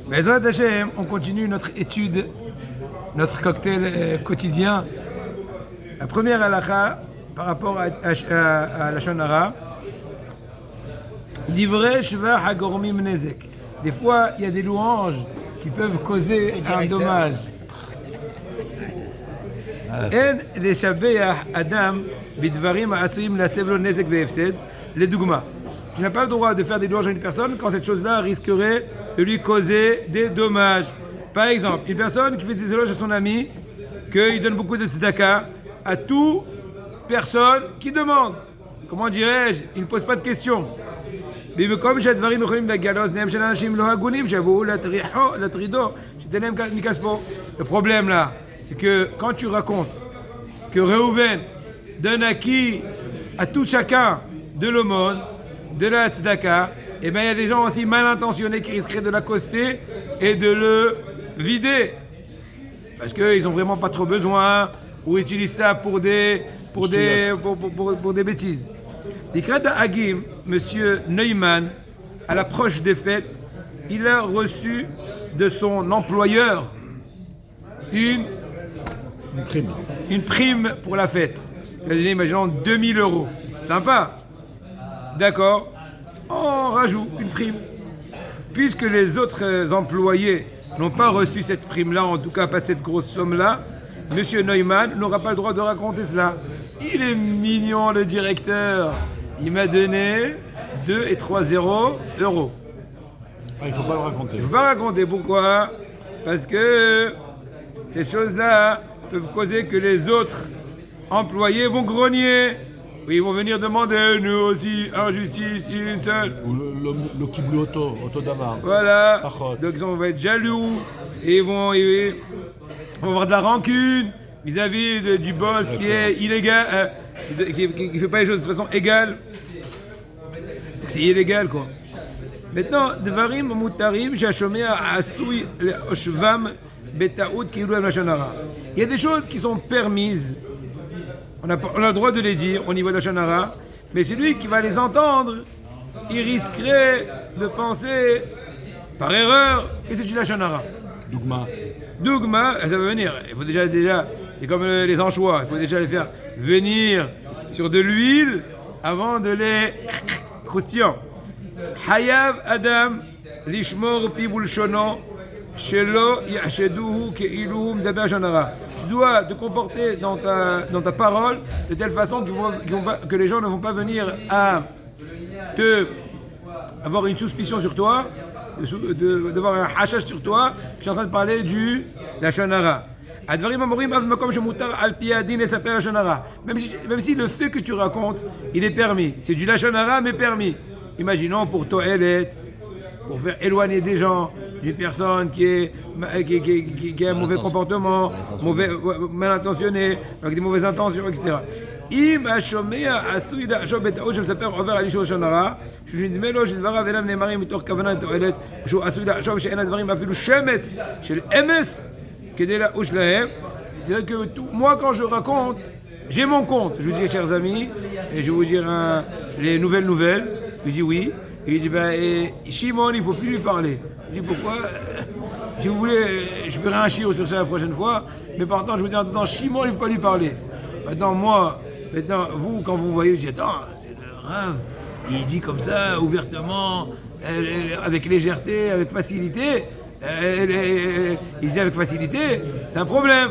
Bezrat Hashem, on continue notre étude, notre cocktail quotidien. La première halakha par rapport à la Shonara. Divrei shvach hagormim nezek. Des fois, il y a des louanges qui peuvent causer un dommage. En leshabeach adam bidvarim ha'asuim laseb lo nezek ve'efsed ledugma. Tu n'as pas le droit de faire des louanges à une personne quand cette chose-là risquerait de lui causer des dommages. Par exemple, une personne qui fait des éloges à son ami, qu'il donne beaucoup de tzedaka à toute personne qui demande. Comment dirais-je? Il ne pose pas de questions. Le problème là, c'est que quand tu racontes que Reuven donne à tout chacun de l'aumône, de la tzedaka, et bien il y a des gens aussi mal intentionnés qui risqueraient de l'accoster et de le vider. Parce qu'ils n'ont vraiment pas trop besoin, ou utilisent ça pour des bêtises. L'Ikrat Hagim, monsieur Neumann, à l'approche des fêtes, il a reçu de son employeur une prime pour la fête. Imaginons 2000 €. Sympa. D'accord. On rajoute une prime. Puisque les autres employés n'ont pas reçu cette prime-là, en tout cas pas cette grosse somme-là, monsieur Neumann n'aura pas le droit de raconter cela. Il est mignon, le directeur. Il m'a donné 2 et 3 €. Il ne faut pas le raconter. Il ne faut pas raconter. Pourquoi? Parce que ces choses-là peuvent causer que les autres employés vont grogner. Oui, ils vont venir demander, nous aussi, injustice, une seule. Ou le kiblu auto d'amar. Voilà. Pachot. Donc ils vont être jaloux et ils vont avoir de la rancune vis-à-vis du boss qui est illégal, qui ne fait pas les choses de façon égale. Donc c'est illégal, quoi. Maintenant, Dvarim Mutarim, Shashomea Asui Oshvam Betaout Kilu Nashonara. Il y a des choses qui sont permises. On a le droit de les dire au niveau de la Shonara, mais celui qui va les entendre, il risquerait de penser par erreur que c'est une Shonara. Dougma, ça veut venir. Il faut déjà, c'est comme les anchois, il faut déjà les faire venir sur de l'huile avant de les croustillants. Hayav Adam Lishmor Pibul Shono Shelo Yasheduhu Keilu Mdaber Shonara. Tu dois te comporter dans ta parole de telle façon que les gens ne vont pas venir à avoir une suspicion sur toi, d'avoir un hachach sur toi, que je suis en train de parler de la Shonara. Même si le fait que tu racontes, il est permis. C'est du Lashonara, mais permis. Imaginons pour To'elet, pour faire éloigner des gens d'une personne qui a un mauvais comportement, mal intentionné, avec des mauvaises intentions, etc. אם השומע עשוי לחשוב בטעות שמספר עובר על אישור לשון שנדמה לו שדבריו אינם נאמרים מתוך כוונה לתועלת, שהוא עשוי לחשוב שאין הדברים אפילו שמץ של אמס כדי לעוש להם. C'est-à-dire que moi quand je raconte, j'ai mon compte. Je vous dis chers amis, et je vais vous dire les nouvelles. Je dis oui. Et il dit Shimon, il ne faut plus lui parler. Je dis pourquoi? Si vous voulez, je ferai un chiro sur ça la prochaine fois, mais par contre je vous dis en attendant, Shimon, il ne faut pas lui parler. Maintenant, vous, quand vous voyez, vous dites, attends, c'est le Rav, il dit comme ça, ouvertement, avec légèreté, avec facilité, il dit avec facilité, c'est un problème.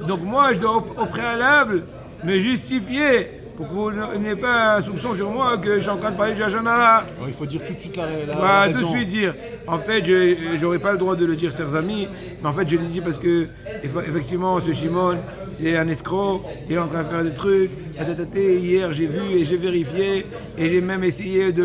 Donc moi, je dois au préalable me justifier pour que vous n'ayez pas un soupçon sur moi que je suis en train de parler de la Shonara. Il faut dire tout de suite la raison. Tout de suite dire. En fait, je n'aurais pas le droit de le dire, chers amis, mais en fait, je le dis parce que, effectivement, ce Shimon, c'est un escroc, il est en train de faire des trucs. Hier, j'ai vu et j'ai vérifié, et j'ai même essayé de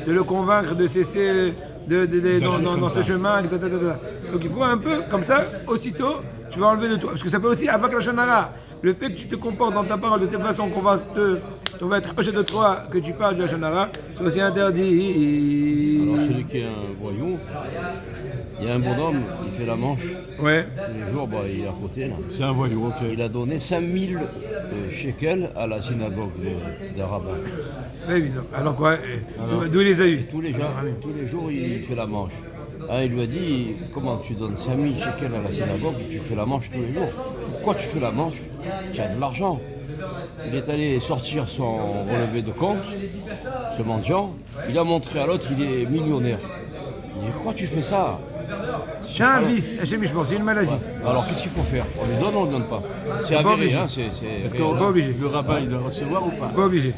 le convaincre de cesser dans ce chemin. Donc il faut un peu, comme ça, aussitôt, tu vas enlever de toi. Parce que ça peut aussi, avec la Shonara, le fait que tu te comportes dans ta parole de telle façon qu'on va être proche de toi, que tu parles de la Shonara, c'est aussi interdit. Alors celui qui est un voyou, il y a un bonhomme, il fait la manche. Ouais. Tous les jours, il est à côté. Là. C'est un voyou, ok. Il a donné 5000 shekels à la synagogue des rabbins. C'est pas évident. Alors quoi? D'où il les a eu? Tous les jours, il fait la manche. Ah, il lui a dit, comment tu donnes 5000 shekels à la synagogue et tu fais la manche tous les jours? Pourquoi tu fais la manche? Tu as de l'argent. Il est allé sortir son relevé de compte, ce mendiant. Il a montré à l'autre, il est millionnaire. Il dit, pourquoi tu fais ça? C'est un vice, Hachem Ishmor, c'est une maladie. Alors qu'est-ce qu'il faut faire? On lui donne ou on ne lui donne pas? C'est pas avéré, obligé. hein, Est-ce On n'est pas obligé. le rabbin il doit recevoir ou pas? Pas obligé.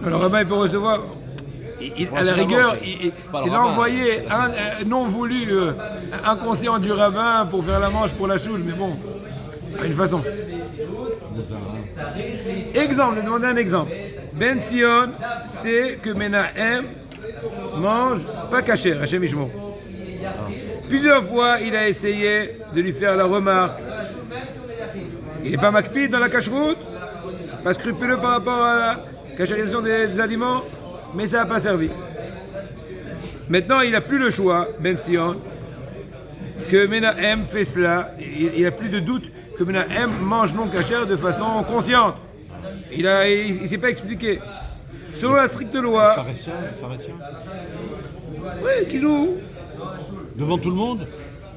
Le rabbin il peut recevoir. À la rigueur, Pas le c'est rabbin. l'envoyé non voulu, inconscient du rabbin pour faire la manche pour la choule, mais bon, c'est pas une façon. Exemple, je vais demander un exemple. Ben Sion sait que Menahem mange pas kasher, Hachem Ishmor. Plusieurs fois, il a essayé de lui faire la remarque. Il n'est pas makpid dans la cacheroute, pas scrupuleux par rapport à la cachérisation des aliments, mais ça n'a pas servi. Maintenant, il n'a plus le choix, Ben Sion, que Menahem fait cela. Il n'a plus de doute que Menahem mange non kasher de façon consciente. Il ne s'est pas expliqué. Selon la stricte loi, Pharisien. oui, Kilou, Devant tout le monde?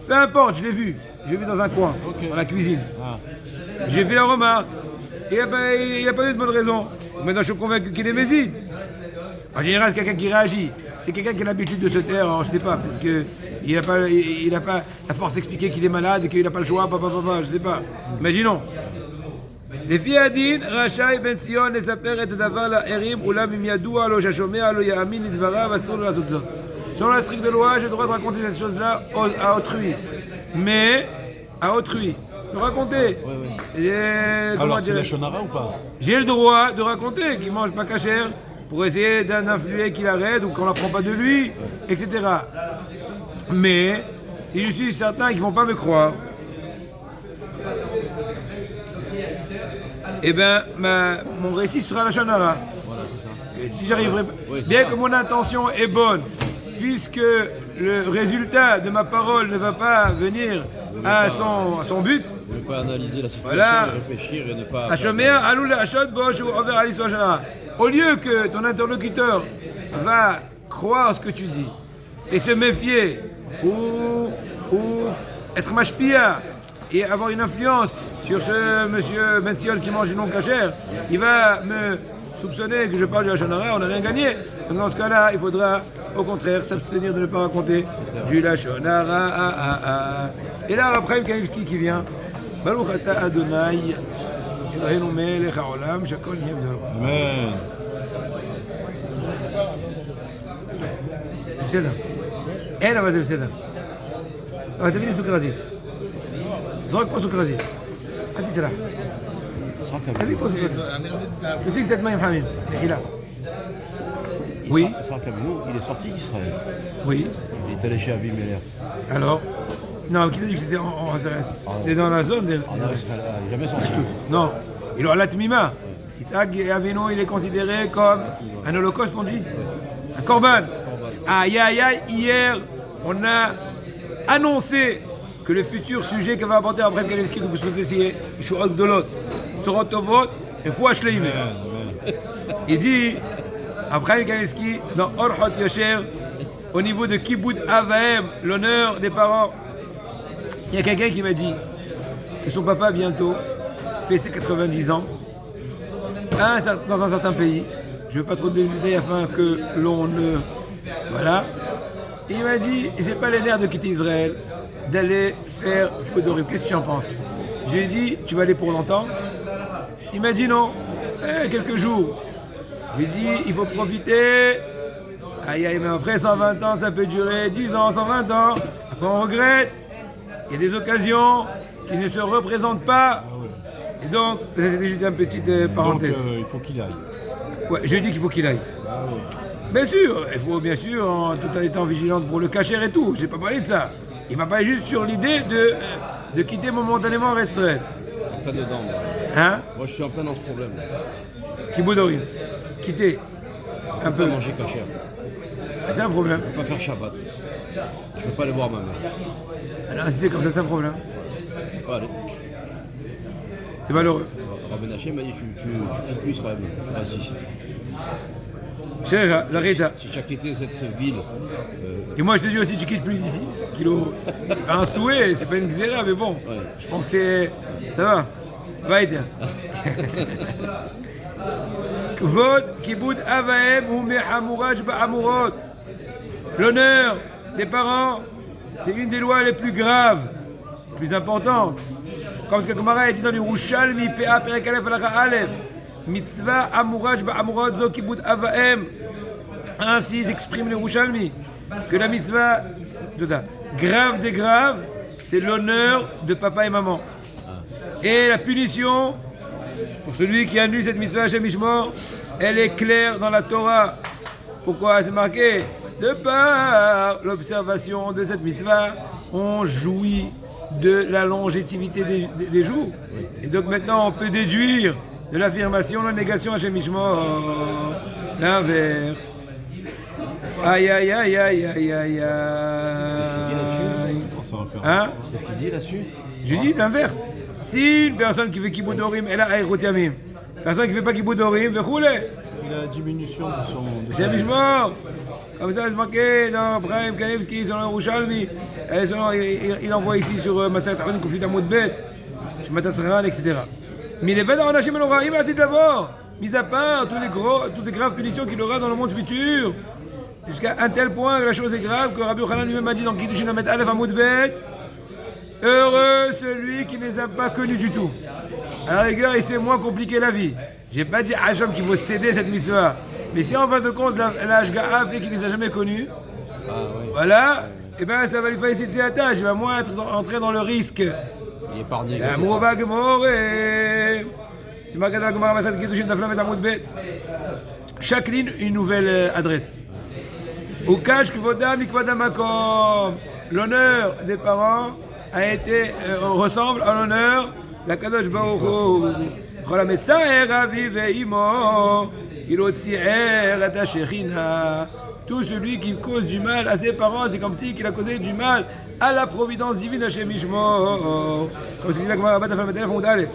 peu importe, je l'ai vu. J'ai vu dans un coin, Ok. dans la cuisine. Ah. J'ai fait la remarque. Il n'a pas eu de bonne raison. Maintenant, je suis convaincu qu'il est méside. En général, c'est quelqu'un qui réagit. C'est quelqu'un qui a l'habitude de se taire. Alors, je sais pas, peut-être qu'il n'a pas la force d'expliquer qu'il est malade et qu'il n'a pas le choix. Je sais pas. Imaginons. לפי הדין רשאי בן ציון לספר את הדבר לאחרים, אולם אם ידוע לו שהשומע לא יאמין לדבריו, אסור לו לעשות זאת. Selon la stricte loi, j'ai le droit de raconter cette chose-là à autrui. Mais, à autrui. De raconter. Alors c'est la shonara ou pas? J'ai le droit de raconter qu'il mange pas kasher pour essayer d'influer qu'il arrête ou qu'on n'apprend pas de lui, etc. Mais, si je suis certain qu'ils vont pas me croire, eh bien, mon récit sera la shonara. Voilà, c'est ça. Et si j'arriverai, Oui, c'est bien ça. que mon intention est bonne, puisque le résultat de ma parole ne va pas venir à son but, Ne pas analyser la situation, Voilà. réfléchir et ne pas... Hashomer, Aloul, Hashod, Bosh, ou Over, Ali, Soshana. Au lieu que ton interlocuteur va croire ce que tu dis et se méfier ou être mashpia et avoir une influence sur ce monsieur Metziol qui mange du non cachère, il va me soupçonner que je parle du Lachonara, on n'a rien gagné. Donc dans ce cas-là, il faudra au contraire s'abstenir de ne pas raconter du Lachonara. Et là, après, Kanevski qui vient. Baruch ata Adonai, Eloheinu melech haolam, shakol nהיה בדברו. Amen. בסדר. אין, אבל זה בסדר. אבל תביא לי סוכרזית. זרוק פה סוכרזית. אל תטרח. תביא פה סוכרזית. תוסיף קצת מים חמים. מחילה. Oui, Sarah Camino, il est sorti d'Israël. oui. Il est allé chez Avimelech. Alors non, qui t'a dit que c'était en c'était dans la zone des... Il n'est jamais sorti. Non, il aura la tmima. Yitzhak Avinu, il est considéré comme un holocauste, on dit. Un korban. Aïe, aïe, aïe, hier, on a annoncé que le futur sujet que va apporter après Kalevski, que vous souhaitez, c'est Yeshuot Gdolot, Sorot Tovot, et Foua Shleimé. Il dit, après Kalevski, dans Orhot Yosher, au niveau de Kibbutz Avahem, l'honneur des parents, il y a quelqu'un qui m'a dit que son papa bientôt fait ses 90 ans dans un certain pays. Je ne veux pas trop de détails afin que l'on ne... Voilà. Et il m'a dit, j'ai pas les nerfs de quitter Israël, d'aller faire Podorim. Qu'est-ce que tu en penses? Je lui ai dit, tu vas aller pour longtemps? Il m'a dit non, quelques jours. Je lui ai dit, il faut profiter. Aïe aïe, mais après 120 ans, ça peut durer 10 ans, 120 ans. Après on regrette. Il y a des occasions qui ne se représentent pas. Et donc, c'était juste une petite parenthèse. Donc il faut qu'il aille. Ouais, je dis qu'il faut qu'il aille. Bien sûr, il faut bien sûr, tout en étant vigilant pour le cacher et tout. J'ai pas parlé de ça. Il m'a parlé juste sur l'idée de quitter momentanément Red Thread. Pas dedans, moi. Hein? Moi, je suis en plein dans ce problème. Kiboudorim. Quitter un peu. Pas manger cachère. C'est un problème. Je peux pas faire Shabbat. Je peux pas aller voir ma mère. Alors, si c'est comme ça, c'est un problème. Je peux pas aller. C'est malheureux. Rabbi Nachem m'a dit tu quittes plus Israël, tu restes ici. Cher, Zareta. Si tu as quitté cette ville, Et moi, je te dis aussi, tu quittes plus d'ici. Kilo. C'est pas un souhait, c'est pas une xéra, mais bon. Ouais. Je pense que c'est. Ça va. Va aider. Kvod kibud avaem ou mehamuraj ba'amurot. L'honneur des parents, c'est une des lois les plus graves, les plus importantes. Comme ce que Gemara dit dans le Yerushalmi, P.A. Perek Aleph Halacha Aleph, mitzvah amuraj ba'amurot zo kibud avaem. Ainsi s'exprime le Yerushalmi que la mitzvah grave des graves, c'est l'honneur de papa et maman. Et la punition pour celui qui annule cette mitzvah Hashem Yishmor, elle est claire dans la Torah. Pourquoi c'est marqué? De par l'observation de cette mitzvah, on jouit de la longévité des jours. Et donc maintenant on peut déduire de l'affirmation, la négation Hashem Yishmor, l'inverse. Aïe aïe aïe aïe aïe aïe aïe. Hein? qu'est-ce qu'il dit là-dessus? Je dis l'inverse. Si une personne qui fait kibbutz dorim, elle a aïrot yamim. Personne qui ne fait pas kibbutz dorim, vechoule. Il a la diminution de son. Hashem Yishmor. Comme ça, c'est marqué dans Abraham Kanevski, dans le Yerushalmi. Il envoie ici sur Maseret Haron Kufit Amud Bet, Shmat Asran, etc. Mais les Veda Onashim Eloraim a dit d'abord, mis à part toutes les graves punitions qu'il aura dans le monde futur, jusqu'à un tel point que la chose est grave que Rabbi Yochanan lui-même a dit dans Kiddushin Amet Aleph Amud Bet, heureux celui qui ne les a pas connus du tout. À la rigueur, il s'est moins compliqué la vie. J'ai pas dit à Hacham qu'il faut céder cette mitzvah. Mais si en fin de compte, la Hashga'a fait qu'il ne les a jamais connus, voilà, et bien ça va lui faciliter la tâche. Il va moins entrer dans le risque. Il est épargné. C'est marqué dans la Gemara Masad Kiddushin Daflam et Amud Bet. Chaque ligne, une nouvelle adresse. Ukash Kvoda Mikvoda Makom. L'honneur des parents ressemble à l'honneur de la Kadosh Baruch Hu. Chol hametzaer aviv ve'imo, il otzi'er et hashechina. Tout celui qui cause du mal à ses parents, c'est comme si il a causé du mal à la providence divine Hashem Yishmor. Comme ce que dit la Gemara Bat Afal Metelef Amud Aleph.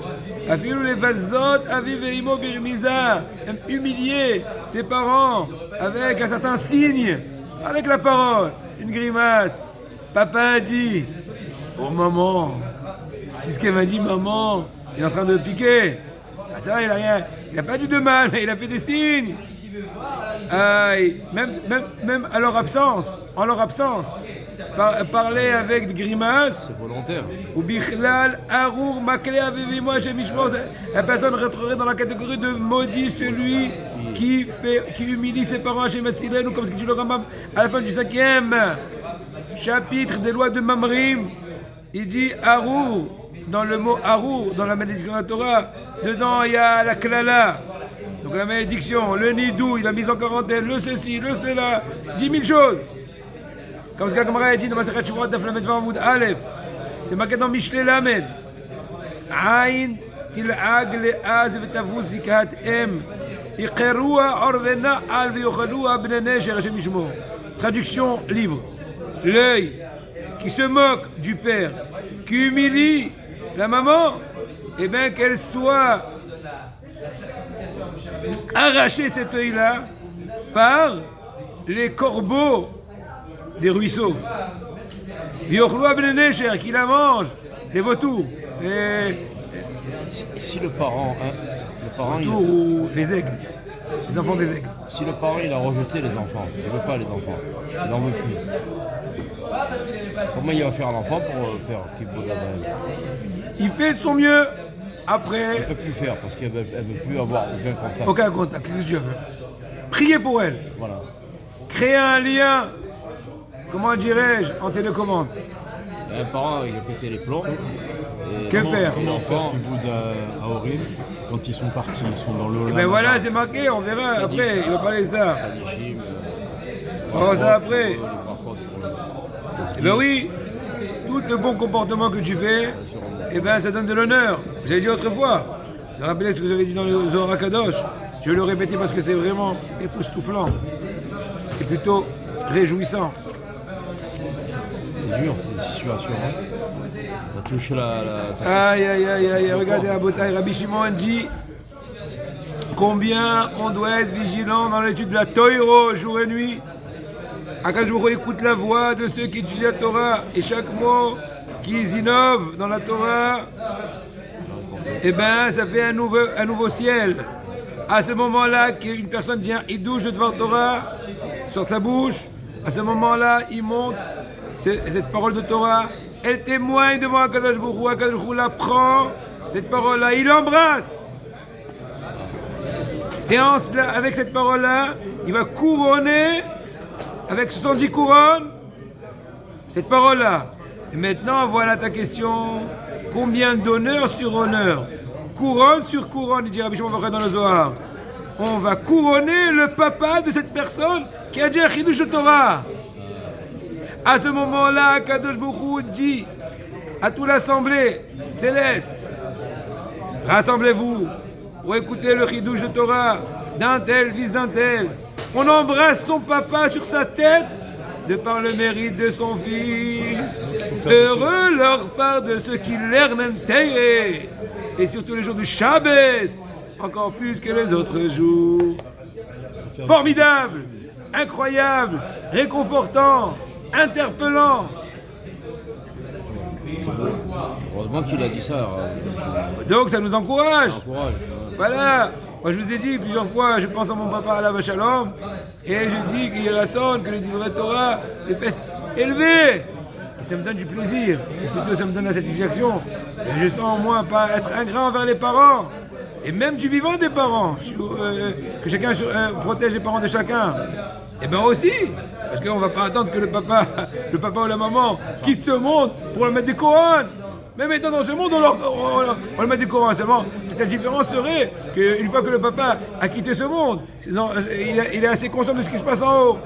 Afilu levazot aviv ve'imo birmiza. Même humilier ses parents avec un certain signe, avec la parole, une grimace. Papa a dit, oh maman, c'est ce qu'elle m'a dit, maman, il est en train de piquer. Ah ça va, il a rien, il n'a pas dit de mal, mais il a fait des signes. Même à leur absence, parler avec des grimaces. C'est volontaire. Ou bichlal, arour, makle, avivimo, Hashem Yishmor. La personne rentrerait dans la catégorie de maudit celui qui humilie ses parents, Hashem Yatzilenu, ou comme ce que dit le Rambam à la fin du 5e chapitre des lois de Mamrim. Il dit arour, dans le mot arour, dans la malédiction de la Torah, dedans il y a la klala. Donc la malédiction, le nidou, il a mis en quarantaine, le ceci, le cela, 10 000 choses. Comme ce que la Gemara a dit dans Masechet Shuvot Daf Lamed Vav Amud Aleph, c'est marqué dans Mishlei Lamed. Aïn til'ag le'az v'tavuz likhat em, iqerua orvena al v'yochalua bnei nesher Hashem Yishmor. Traduction libre. L'œil qui se moque du père, qui humilie la maman, et bien qu'elle soit arracher cet œil-là par les corbeaux des ruisseaux. Yochloua ben Nesher, qui la mange, les vautours, Si le parent, ou les aigles, les enfants des aigles. si le parent il a rejeté les enfants, il ne veut pas les enfants, il n'en veut plus. Comment il va faire un enfant pour faire Kibbutz Abraham? Il fait de son mieux. Elle Après, ne peut plus faire parce qu'elle ne veut plus avoir aucun contact. aucun contact. Qu'est-ce que Dieu fait? Priez pour elle. Voilà. Créer un lien, comment dirais-je, en télécommande. Il y a un parent, il a pété les plombs. Et Que faire? Comment faire l'enfant, Kibbutz à Orim quand ils sont partis, ils sont dans l'eau Et là. ben voilà, c'est marqué, on verra après, il va parler de ça. Tadishim, On va voir ça après. les brachot pour le- Eh ben oui, tout le bon comportement que tu fais, eh ben ça donne de l'honneur. J'avais dit autrefois, vous vous rappelez ce que j'avais dit dans le Zohar HaKadosh, je vais le répéter parce que c'est vraiment époustouflant. C'est plutôt réjouissant. C'est dur ces situations. Hein. Ça touche ça Aïe aïe aïe aïe, regardez la bataille, Rabbi Shimon dit, combien on doit être vigilant dans l'étude de la Torah jour et nuit. Akadosh Baruch Hu écoute la voix de ceux qui étudient la Torah et chaque mot qu'ils innovent dans la Torah, eh ben, ça fait un nouveau ciel. À ce moment-là, qu'une personne vient, il douche de devant Torah sur sa bouche. À ce moment-là, il monte cette parole de Torah. Elle témoigne devant Akadosh Baruch Hu. Akadosh Baruch Hu la prend, cette parole-là, il l'embrasse. Et avec cette parole-là, il va couronner avec 70 couronnes cette parole-là. Et maintenant, voilà ta question. Combien d'honneur sur honneur? Couronne sur couronne, il dit Rabbi Shimon dans le Zohar. On va couronner le papa de cette personne qui a dit un chidouche de Torah. À ce moment-là, Kadosh Baruch Hu dit à toute l'assemblée céleste, rassemblez-vous pour écouter le chidouche de Torah d'un tel, fils d'un tel. On embrasse son papa sur sa tête de par le mérite de son fils. Heureux leur part de ceux qui l'ernent teiré. Et surtout les jours du Shabbos, encore plus que les autres jours. Formidable, incroyable, réconfortant, interpellant. Heureusement qu'il a dit ça. Donc ça nous encourage. Encourage. Voilà. Moi je vous ai dit plusieurs fois, je pense à mon papa à la Shalom, et je dis qu'il rassonne, que le Divrei Torah les fait élever. Et ça me donne du plaisir, et plutôt ça me donne la satisfaction. Et je sens en moi pas être ingrat envers les parents, et même du vivant des parents, que chacun protège les parents de chacun. Et bien aussi, parce qu'on ne va pas attendre que le papa ou la maman quitte ce monde pour leur mettre des couronnes. Même étant dans ce monde, on leur met des couronnes seulement. La différence serait qu'une fois que le papa a quitté ce monde, il est assez conscient de ce qui se passe en haut.